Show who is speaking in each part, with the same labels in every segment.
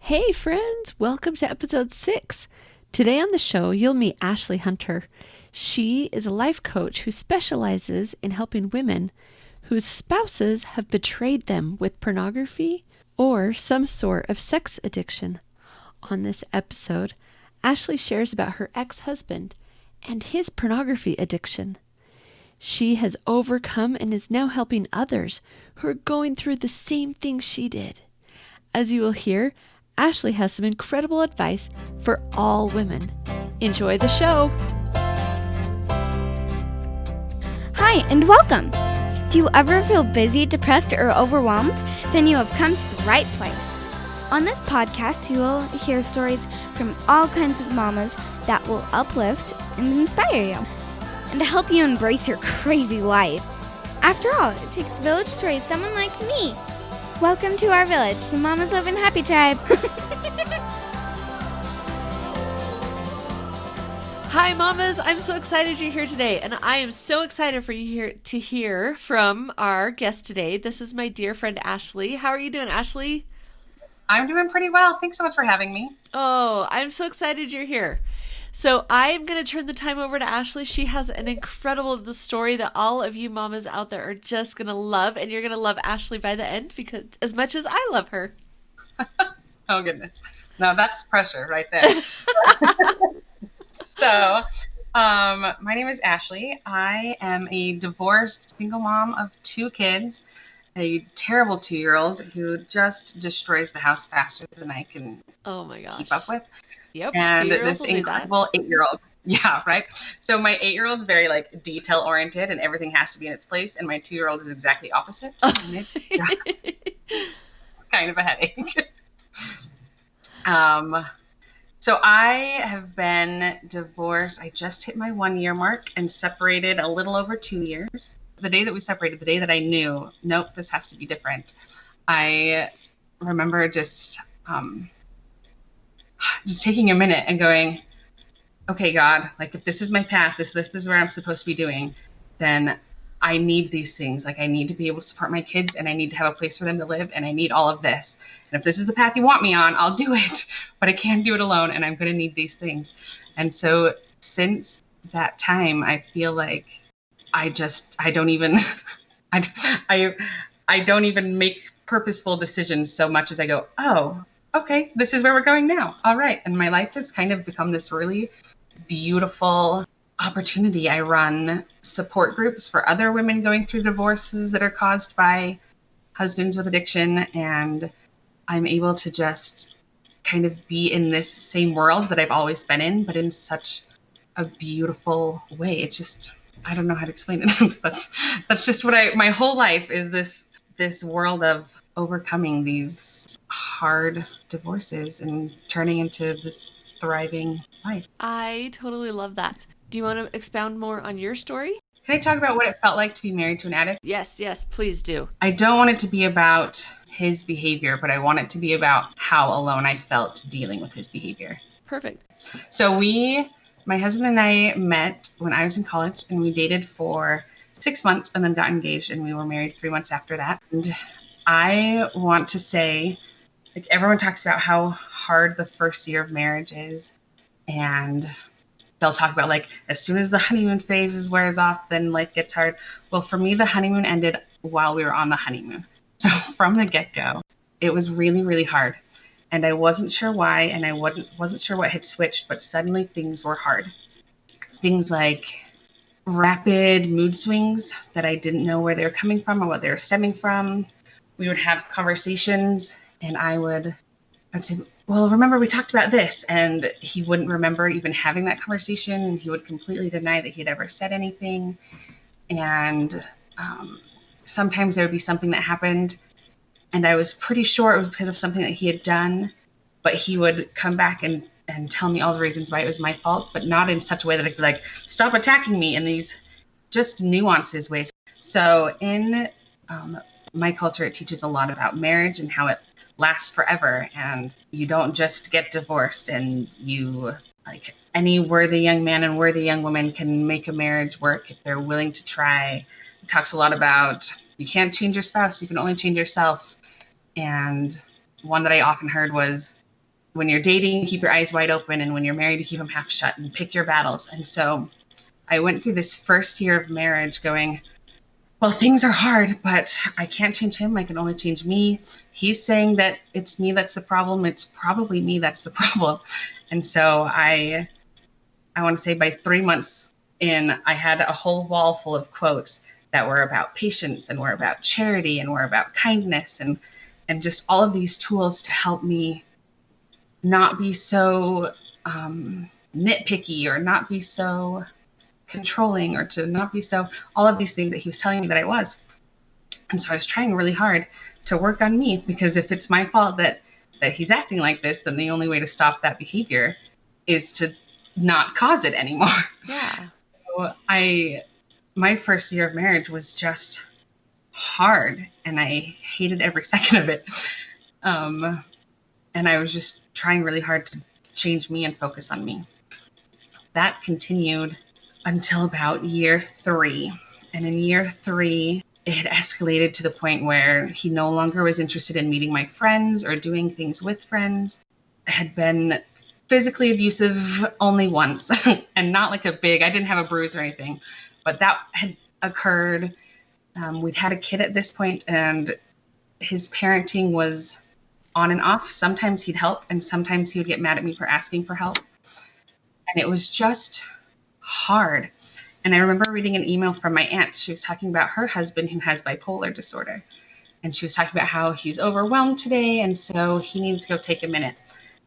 Speaker 1: Hey friends, welcome to episode 6. Today on the show, you'll meet Ashley Hunter. She is a life coach who specializes in helping women whose spouses have betrayed them with pornography or some sort of sex addiction. On this episode, Ashley shares about her ex-husband and his pornography addiction. She has overcome and is now helping others who are going through the same thing she did. As you will hear, Ashley has some incredible advice for all women. Enjoy the show.
Speaker 2: Hi, and welcome. Do you ever feel busy, depressed, or overwhelmed? Then you have come to the right place. On this podcast, you will hear stories from all kinds of mamas that will uplift and inspire you, and to help you embrace your crazy life. After all, it takes a village to raise someone like me. Welcome to our village, the Mamas Live in Happy Tribe.
Speaker 1: Hi, mamas. I'm so excited you're here today, and I am so excited for you to hear from our guest today. This is my dear friend, Ashley. How are you doing, Ashley?
Speaker 3: I'm doing pretty well. Thanks so much for having me.
Speaker 1: Oh, I'm so excited you're here. So I'm going to turn the time over to Ashley. She has an incredible story that all of you mamas out there are just going to love, and you're going to love Ashley by the end because as much as I love her.
Speaker 3: Oh, goodness. No, that's pressure right there. So, my name is Ashley. I am a divorced single mom of 2 kids, a terrible 2-year-old who just destroys the house faster than I can keep up with.
Speaker 1: Yep.
Speaker 3: And this incredible 8-year-old. Yeah, right. So my 8-year-old is very detail oriented and everything has to be in its place. And my 2-year-old is exactly opposite. And it's kind of a headache. So I have been divorced. I just hit my 1-year mark and separated a little over 2 years. The day that we separated, the day that I knew, nope, this has to be different. I remember just taking a minute and going, okay, God, if this is my path, this is where I'm supposed to be doing, then I need these things. I need to be able to support my kids, and I need to have a place for them to live, and I need all of this. And if this is the path you want me on, I'll do it, but I can't do it alone, and I'm going to need these things. And so since that time, I feel like I don't even I don't even make purposeful decisions so much as I go, oh, okay, this is where we're going now. All right. And my life has kind of become this really beautiful opportunity. I run support groups for other women going through divorces that are caused by husbands with addiction. And I'm able to just kind of be in this same world that I've always been in, but in such a beautiful way. It's just, I don't know how to explain it. That's just what my whole life is this world of overcoming these hard divorces and turning into this thriving life.
Speaker 1: I totally love that. Do you want to expound more on your story?
Speaker 3: Can I talk about what it felt like to be married to an addict?
Speaker 1: Yes, please do.
Speaker 3: I don't want it to be about his behavior, but I want it to be about how alone I felt dealing with his behavior.
Speaker 1: Perfect.
Speaker 3: So my husband and I met when I was in college, and we dated for 6 months and then got engaged, and we were married 3 months after that. And I want to say, everyone talks about how hard the first year of marriage is, and they'll talk about as soon as the honeymoon phase wears off, then life gets hard. Well, for me, the honeymoon ended while we were on the honeymoon. So from the get-go, it was really, really hard. And I wasn't sure why, and I wasn't sure what had switched, but suddenly things were hard. Things like rapid mood swings that I didn't know where they were coming from or what they were stemming from. We would have conversations, and I'd say, well, remember we talked about this, and he wouldn't remember even having that conversation, and he would completely deny that he had ever said anything. And sometimes there would be something that happened, and I was pretty sure it was because of something that he had done, but he would come back and tell me all the reasons why it was my fault, but not in such a way that I'd be stop attacking me in these just nuances ways. So in my culture, it teaches a lot about marriage and how it lasts forever, and you don't just get divorced and you any worthy young man and worthy young woman can make a marriage work if they're willing to try. It talks a lot about you can't change your spouse, you can only change yourself. And one that I often heard was, when you're dating, keep your eyes wide open, and when you're married, you keep them half shut and pick your battles. And so I went through this first year of marriage going, well, things are hard, but I can't change him. I can only change me. He's saying that it's me that's the problem. It's probably me that's the problem. And so I want to say by 3 months in, I had a whole wall full of quotes that were about patience and were about charity and were about kindness and just all of these tools to help me not be so nitpicky or not be so controlling or to not be so, all of these things that he was telling me that I was. And so I was trying really hard to work on me, because if it's my fault that he's acting like this, then the only way to stop that behavior is to not cause it anymore.
Speaker 1: Yeah.
Speaker 3: So my first year of marriage was just hard, and I hated every second of it. And I was just trying really hard to change me and focus on me. That continued until about year 3. And in year 3, it had escalated to the point where he no longer was interested in meeting my friends or doing things with friends. Had been physically abusive only once, and not like a big, I didn't have a bruise or anything, but that had occurred. We'd had a kid at this point, and his parenting was on and off. Sometimes he'd help, and sometimes he would get mad at me for asking for help. And it was just hard. And I remember reading an email from my aunt. She was talking about her husband who has bipolar disorder. And she was talking about how he's overwhelmed today, and so he needs to go take a minute.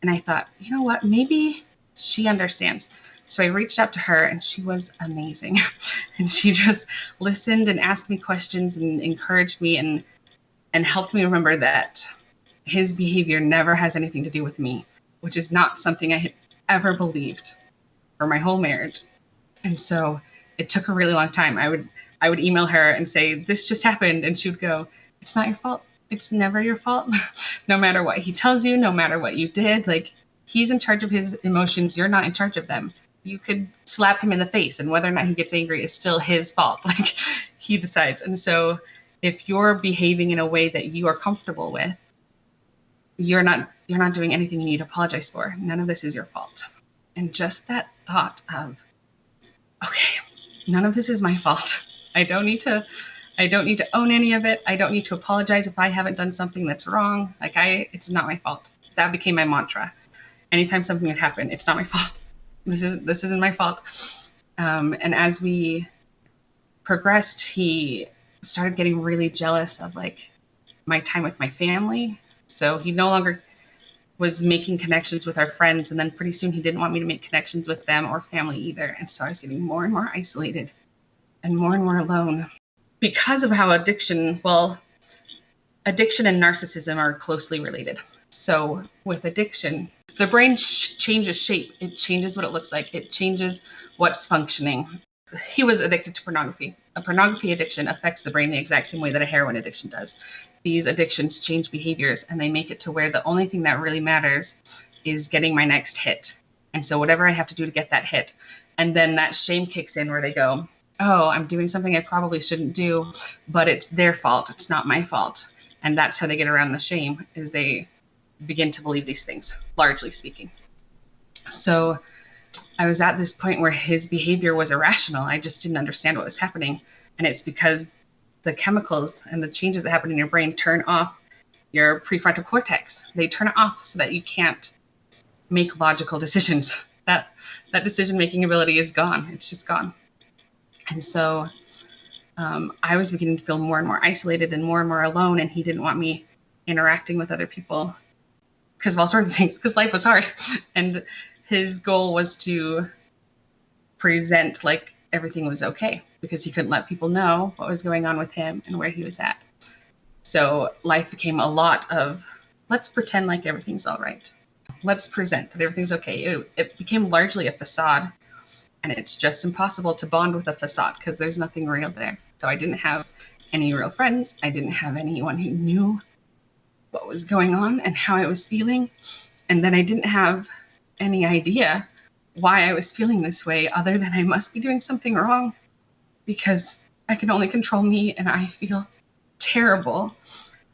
Speaker 3: And I thought, you know what, maybe she understands. So I reached out to her, and she was amazing. And she just listened and asked me questions and encouraged me and helped me remember that his behavior never has anything to do with me, which is not something I had ever believed for my whole marriage. And so it took a really long time. I would email her and say, this just happened. And she would go, it's not your fault. It's never your fault. No matter what he tells you, no matter what you did, like, he's in charge of his emotions. You're not in charge of them. You could slap him in the face, and whether or not he gets angry is still his fault. Like, he decides. And so if you're behaving in a way that you are comfortable with, you're not doing anything you need to apologize for. None of this is your fault. And just that thought of, okay, none of this is my fault. I don't need to own any of it. I don't need to apologize if I haven't done something that's wrong. It's not my fault. That became my mantra. Anytime something would happen, it's not my fault. This isn't my fault. And as we progressed, he started getting really jealous of like my time with my family. So he no longer was making connections with our friends. And then pretty soon he didn't want me to make connections with them or family either. And so I was getting more and more isolated and more alone. Because of how addiction and narcissism are closely related. So with addiction, the brain changes shape. It changes what it looks like. It changes what's functioning. He was addicted to pornography. A pornography addiction affects the brain the exact same way that a heroin addiction does. These addictions change behaviors, and they make it to where the only thing that really matters is getting my next hit. And so whatever I have to do to get that hit. And then that shame kicks in where they go, oh, I'm doing something I probably shouldn't do, but it's their fault. It's not my fault. And that's how they get around the shame, is they begin to believe these things, largely speaking. So I was at this point where his behavior was irrational. I just didn't understand what was happening. And it's because the chemicals and the changes that happen in your brain turn off your prefrontal cortex. They turn it off so that you can't make logical decisions. That decision-making ability is gone. It's just gone. And so I was beginning to feel more and more isolated and more alone, and he didn't want me interacting with other people because of all sorts of things, because life was hard. And his goal was to present like everything was okay, because he couldn't let people know what was going on with him and where he was at. So life became a lot of, let's pretend like everything's all right. Let's present that everything's okay. It became largely a facade. And it's just impossible to bond with a facade because there's nothing real there. So I didn't have any real friends. I didn't have anyone who knew what was going on and how I was feeling. And then I didn't have any idea why I was feeling this way, other than I must be doing something wrong, because I can only control me and I feel terrible.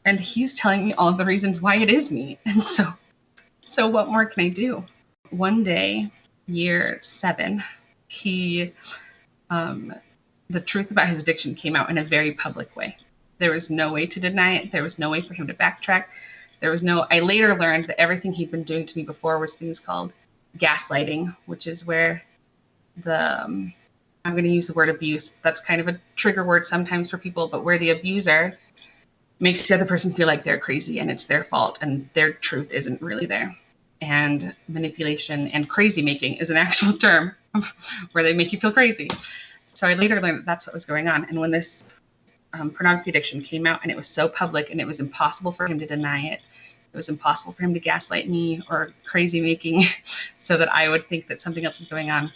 Speaker 3: And he's telling me all of the reasons why it is me. And so So what more can I do? One day, year 7, the truth about his addiction came out in a very public way. There was no way to deny it. There was no way for him to backtrack. I later learned that everything he'd been doing to me before was things called gaslighting, which is where I'm going to use the word abuse. That's kind of a trigger word sometimes for people, but where the abuser makes the other person feel like they're crazy and it's their fault and their truth isn't really there. And manipulation and crazy making is an actual term where they make you feel crazy. So I later learned that that's what was going on. And when this pornography addiction came out and it was so public and it was impossible for him to deny it, it was impossible for him to gaslight me or crazy making so that I would think that something else was going on.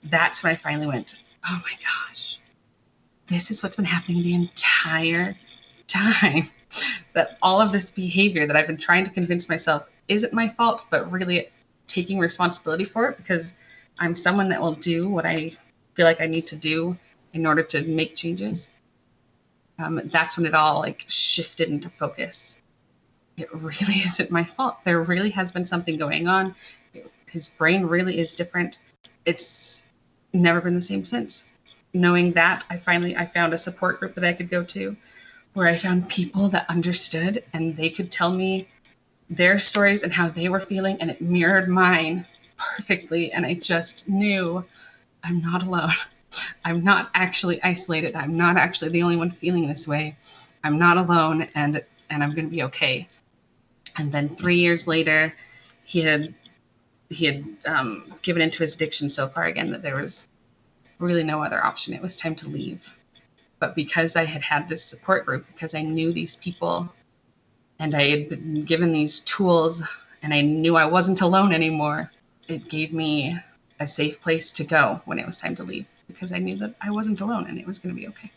Speaker 3: That's when I finally went, oh my gosh, this is what's been happening the entire time. That all of this behavior that I've been trying to convince myself isn't my fault, but really taking responsibility for it because I'm someone that will do what I feel like I need to do in order to make changes. That's when it all shifted into focus. It really isn't my fault. There really has been something going on. His brain really is different. It's never been the same since. Knowing that, I found a support group that I could go to where I found people that understood and they could tell me their stories and how they were feeling, and it mirrored mine perfectly. And I just knew I'm not alone. I'm not actually isolated. I'm not actually the only one feeling this way. I'm not alone, and I'm going to be okay. And then 3 years later, he had given into his addiction so far again that there was really no other option. It was time to leave. But because I had this support group, because I knew these people and I had been given these tools and I knew I wasn't alone anymore, it gave me a safe place to go when it was time to leave because I knew that I wasn't alone and it was going to be okay.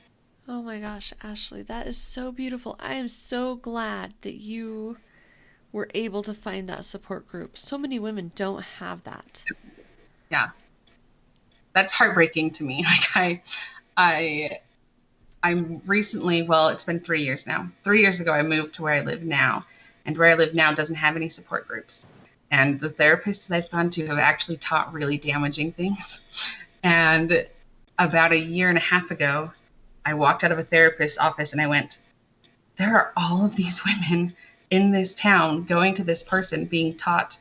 Speaker 1: Oh my gosh, Ashley, that is so beautiful. I am so glad that you were able to find that support group. So many women don't have that.
Speaker 3: Yeah. That's heartbreaking to me. I'm recently, it's been 3 years now. 3 years ago, I moved to where I live now. And where I live now doesn't have any support groups. And the therapists that I've gone to have actually taught really damaging things. And about 1.5 years ago, I walked out of a therapist's office and I went, there are all of these women in this town going to this person being taught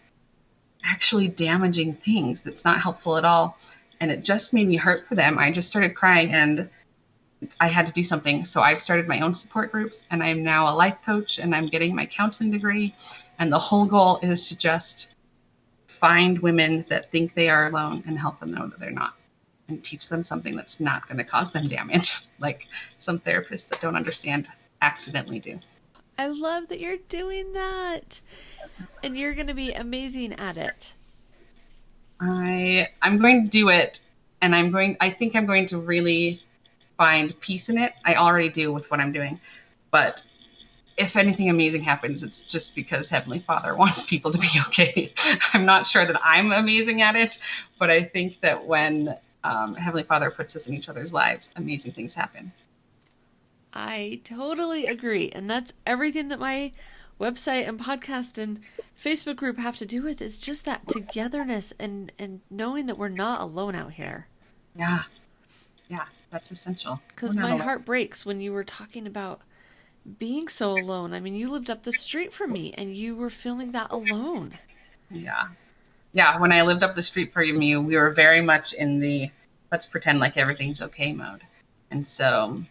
Speaker 3: actually damaging things that's not helpful at all. And it just made me hurt for them. I just started crying and I had to do something. So I've started my own support groups and I'm now a life coach and I'm getting my counseling degree. And the whole goal is to just find women that think they are alone and help them know that they're not and teach them something that's not going to cause them damage, like some therapists that don't understand accidentally do.
Speaker 1: I love that you're doing that and you're going to be amazing at it.
Speaker 3: I'm going to do it and I think I'm going to really find peace in it. I already do with what I'm doing, but if anything amazing happens, it's just because Heavenly Father wants people to be okay. I'm not sure that I'm amazing at it, but I think that when Heavenly Father puts us in each other's lives, amazing things happen.
Speaker 1: I totally agree. And that's everything that my website and podcast and Facebook group have to do with is just that togetherness and knowing that we're not alone out here.
Speaker 3: Yeah. Yeah, that's essential.
Speaker 1: Because my heart breaks when you were talking about being so alone. I mean, you lived up the street from me and you were feeling that alone.
Speaker 3: Yeah. Yeah, when I lived up the street from you, we were very much in the let's pretend like everything's okay mode. And so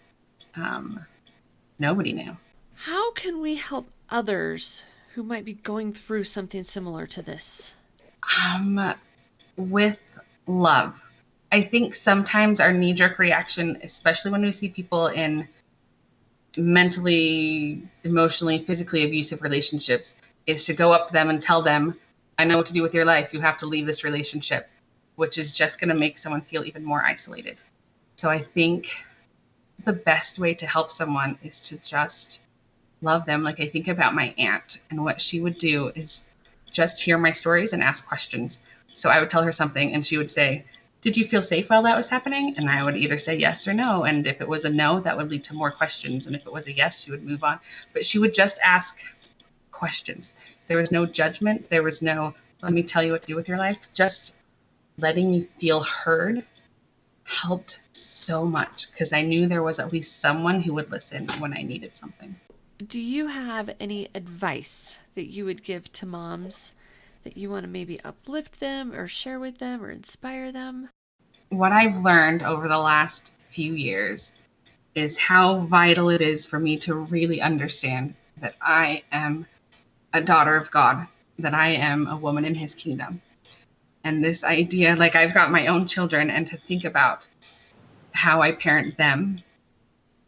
Speaker 3: nobody knew.
Speaker 1: How can we help others who might be going through something similar to this?
Speaker 3: With love. I think sometimes our knee-jerk reaction, especially when we see people in mentally, emotionally, physically abusive relationships, is to go up to them and tell them, I know what to do with your life. You have to leave this relationship, which is just going to make someone feel even more isolated. So I think the best way to help someone is to just love them. Like I think about my aunt, and what she would do is just hear my stories and ask questions. So I would tell her something and she would say, did you feel safe while that was happening? And I would either say yes or no. And if it was a no, that would lead to more questions. And if it was a yes, she would move on. But she would just ask questions. There was no judgment. There was no, let me tell you what to do with your life. Just letting me feel heard helped so much because I knew there was at least someone who would listen when I needed something.
Speaker 1: Do you have any advice that you would give to moms that you want to maybe uplift them or share with them or inspire them?
Speaker 3: What I've learned over the last few years is how vital it is for me to really understand that I am a daughter of God, that I am a woman in his kingdom. And this idea, like I've got my own children, and to think about how I parent them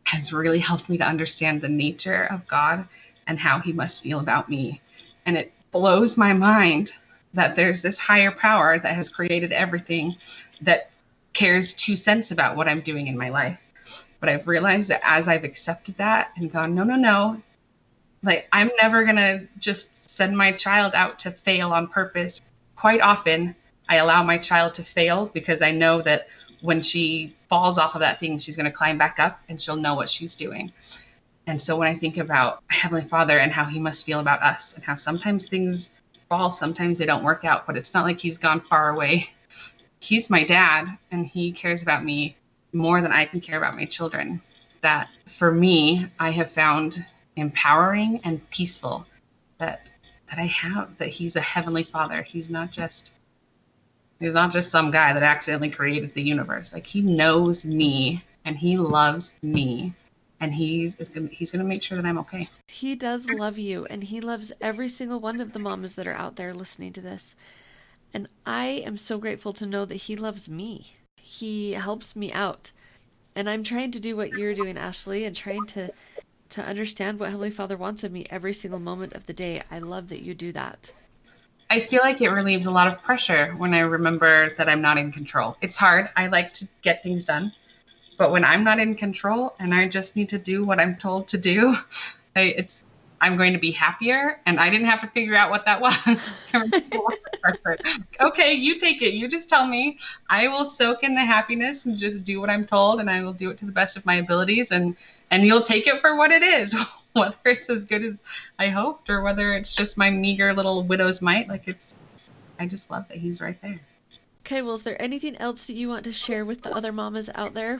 Speaker 3: has really helped me to understand the nature of God and how he must feel about me. And it blows my mind that there's this higher power that has created everything that cares 2 cents about what I'm doing in my life. But I've realized that as I've accepted that and gone, no, like I'm never going to just send my child out to fail on purpose. Quite often, I allow my child to fail because I know that when she falls off of that thing, she's going to climb back up and she'll know what she's doing. And so when I think about Heavenly Father and how he must feel about us and how sometimes things fall, sometimes they don't work out, but it's not like he's gone far away. He's my dad and he cares about me more than I can care about my children. That for me, I have found empowering and peaceful that I have, that he's a Heavenly Father. He's not just some guy that accidentally created the universe. Like he knows me and he loves me and he's going to make sure that I'm okay.
Speaker 1: He does love you and he loves every single one of the mamas that are out there listening to this. And I am so grateful to know that he loves me. He helps me out. And I'm trying to do what you're doing, Ashley, and trying to understand what Heavenly Father wants of me every single moment of the day. I love that you do that.
Speaker 3: I feel like it relieves a lot of pressure when I remember that I'm not in control. It's hard. I like to get things done. But when I'm not in control and I just need to do what I'm told to do, I'm going to be happier. And I didn't have to figure out what that was. Okay, you take it. You just tell me. I will soak in the happiness and just do what I'm told. And I will do it to the best of my abilities. And you'll take it for what it is. Whether it's as good as I hoped or whether it's just my meager little widow's mite, I just love that he's right there.
Speaker 1: Okay, well, is there anything else that you want to share with the other mamas out there?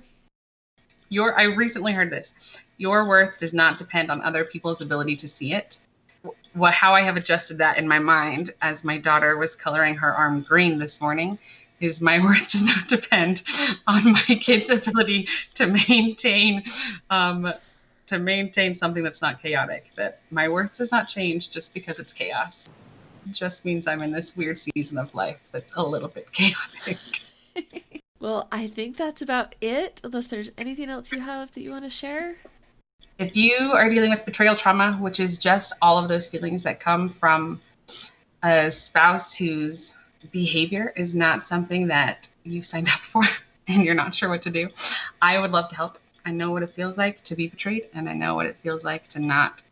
Speaker 3: I recently heard this. Your worth does not depend on other people's ability to see it. How I have adjusted that in my mind as my daughter was coloring her arm green this morning is my worth does not depend on my kid's ability to maintain something that's not chaotic. That my worth does not change just because it's chaos. It just means I'm in this weird season of life that's a little bit chaotic.
Speaker 1: Well, I think that's about it, unless there's anything else you have that you want to share.
Speaker 3: If you are dealing with betrayal trauma, which is just all of those feelings that come from a spouse whose behavior is not something that you signed up for and you're not sure what to do, I would love to help. I know what it feels like to be betrayed, and I know what it feels like to not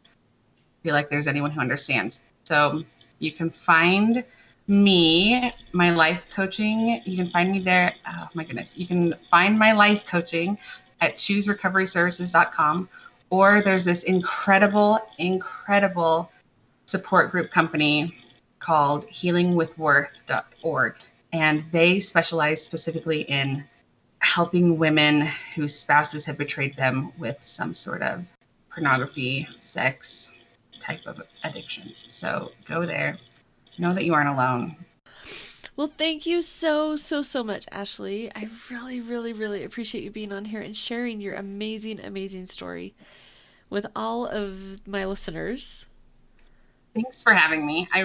Speaker 3: feel like there's anyone who understands. So you can find me, my life coaching. You can find me there. Oh my goodness. You can find my life coaching at chooserecoveryservices.com, or there's this incredible support group company called healingwithworth.org. And they specialize specifically in helping women whose spouses have betrayed them with some sort of pornography, sex type of addiction. So go there. Know that you aren't alone.
Speaker 1: Well, thank you so much, Ashley. I really appreciate you being on here and sharing your amazing story with all of my listeners.
Speaker 3: Thanks for having me. I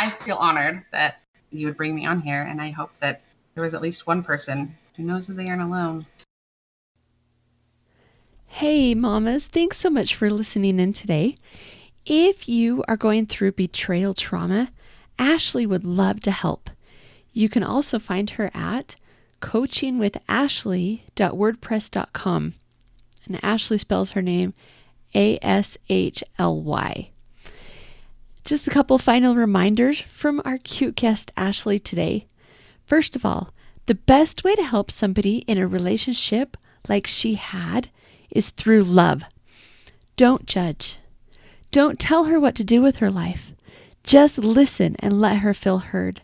Speaker 3: feel honored that you would bring me on here, and I hope that there was at least one person who knows that they aren't alone.
Speaker 1: Hey, mamas, thanks so much for listening in today. If you are going through betrayal trauma, Ashley would love to help. You can also find her at coachingwithashley.wordpress.com. And Ashley spells her name Ashly. Just a couple final reminders from our cute guest Ashley today. First of all, the best way to help somebody in a relationship like she had is through love. Don't judge. Don't tell her what to do with her life. Just listen and let her feel heard.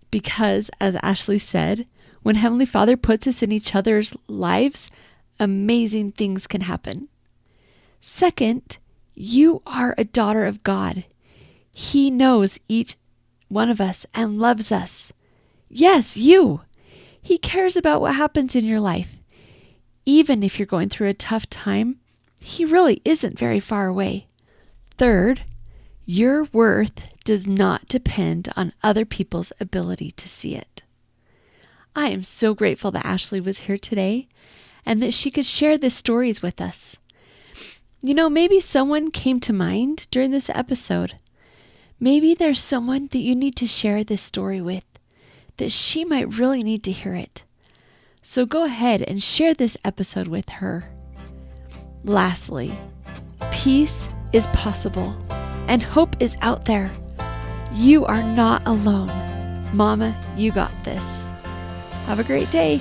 Speaker 1: Because, as Ashley said, when Heavenly Father puts us in each other's lives, amazing things can happen. Second, you are a daughter of God. He knows each one of us and loves us. Yes, you. He cares about what happens in your life. Even if you're going through a tough time, He really isn't very far away. Third, your worth does not depend on other people's ability to see it. I am so grateful that Ashley was here today and that she could share these stories with us. Maybe someone came to mind during this episode. Maybe there's someone that you need to share this story with, that she might really need to hear it. So go ahead and share this episode with her. Lastly, peace is possible and hope is out there. You are not alone. Mama, you got this. Have a great day.